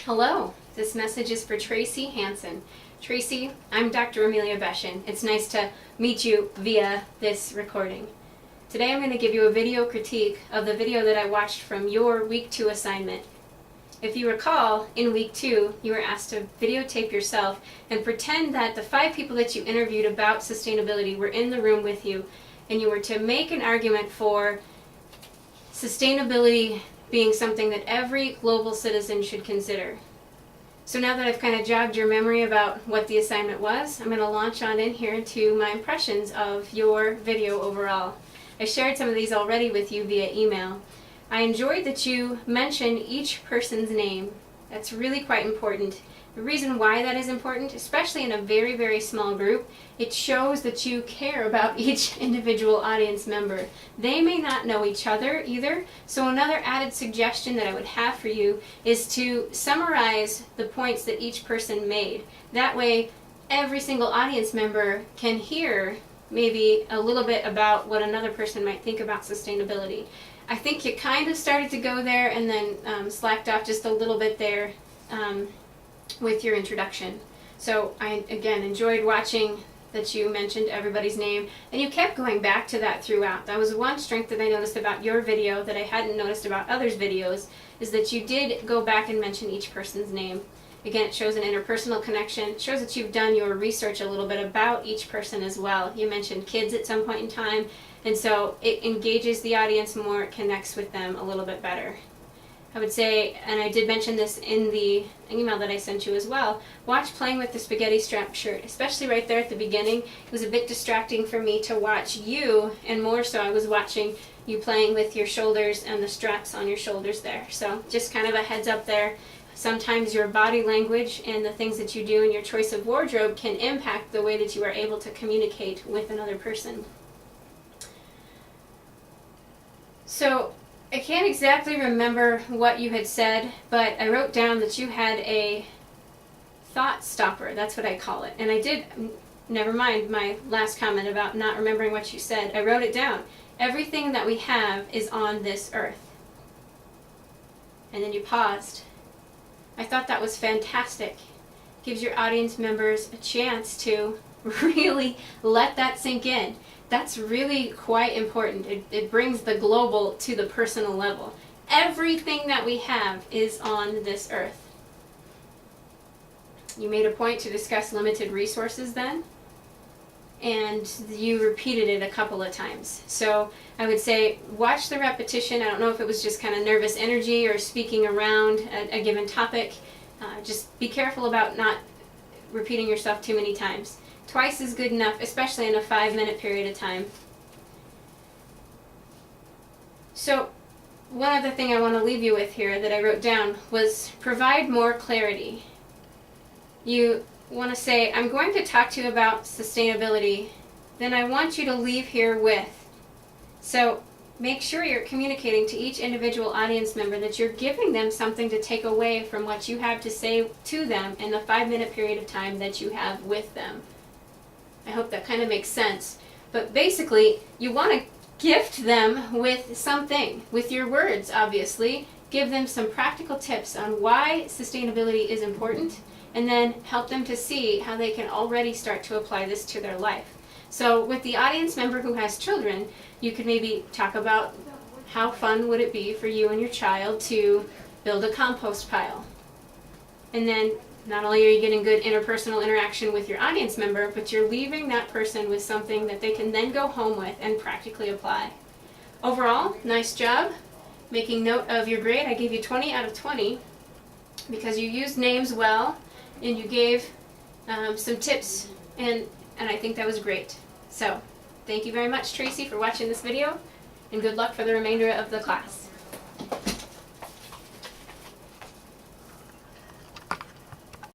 Hello, this message is for Tracy Hansen. Tracy, I'm Dr. Amelia Beshin. It's nice to meet you via this recording. Today I'm going to give you a video critique of the video that I watched from your Week 2 assignment. If you recall, in Week 2, you were asked to videotape yourself and pretend that the 5 people that you interviewed about sustainability were in the room with you, and you were to make an argument for sustainability being something that every global citizen should consider. So now that I've kind of jogged your memory about what the assignment was, I'm going to launch on in here to my impressions of your video overall. I shared some of these already with you via email. I enjoyed that you mentioned each person's name. That's really quite important. The reason why that is important, especially in a very, very small group, it shows that you care about each individual audience member. They may not know each other either, so another added suggestion that I would have for you is to summarize the points that each person made. That way, every single audience member can hear maybe a little bit about what another person might think about sustainability. I think you kind of started to go there and then slacked off just a little bit there with your introduction. So I, again, enjoyed watching that you mentioned everybody's name, and you kept going back to that throughout. That was one strength that I noticed about your video that I hadn't noticed about others' videos, is that you did go back and mention each person's name. Again, it shows an interpersonal connection. It shows that you've done your research a little bit about each person as well. You mentioned kids at some point in time, and so it engages the audience more, it connects with them a little bit better. I would say, and I did mention this in the email that I sent you as well, watch Playing with the Spaghetti Strap Shirt, especially right there at the beginning. It was a bit distracting for me to watch you, and more so I was watching you playing with your shoulders and the straps on your shoulders there. So just kind of a heads up there. Sometimes your body language and the things that you do and your choice of wardrobe can impact the way that you are able to communicate with another person. So I can't exactly remember what you had said, but I wrote down that you had a thought stopper. That's what I call it. And I did, never mind my last comment about not remembering what you said. I wrote it down. Everything that we have is on this earth. And then you paused. I thought that was fantastic. Gives your audience members a chance to really let that sink in. That's really quite important. It brings the global to the personal level. Everything that we have is on this earth. You made a point to discuss limited resources then, and you repeated it a couple of times. So I would say watch the repetition. I don't know if it was just kind of nervous energy or speaking around a given topic. Just be careful about not repeating yourself too many times. Twice is good enough, especially in a 5-minute period of time. So one other thing I want to leave you with here that I wrote down was provide more clarity. You want to say, I'm going to talk to you about sustainability, then I want you to leave here with. So make sure you're communicating to each individual audience member that you're giving them something to take away from what you have to say to them in the 5-minute period of time that you have with them. I hope that kind of makes sense. But basically, you want to gift them with something, with your words, obviously. Give them some practical tips on why sustainability is important, and then help them to see how they can already start to apply this to their life. So with the audience member who has children, you could maybe talk about how fun would it be for you and your child to build a compost pile. And then not only are you getting good interpersonal interaction with your audience member, but you're leaving that person with something that they can then go home with and practically apply. Overall, nice job. Making note of your grade, I gave you 20 out of 20 because you used names well and you gave some tips, and I think that was great. So, thank you very much, Tracy, for watching this video, and good luck for the remainder of the class.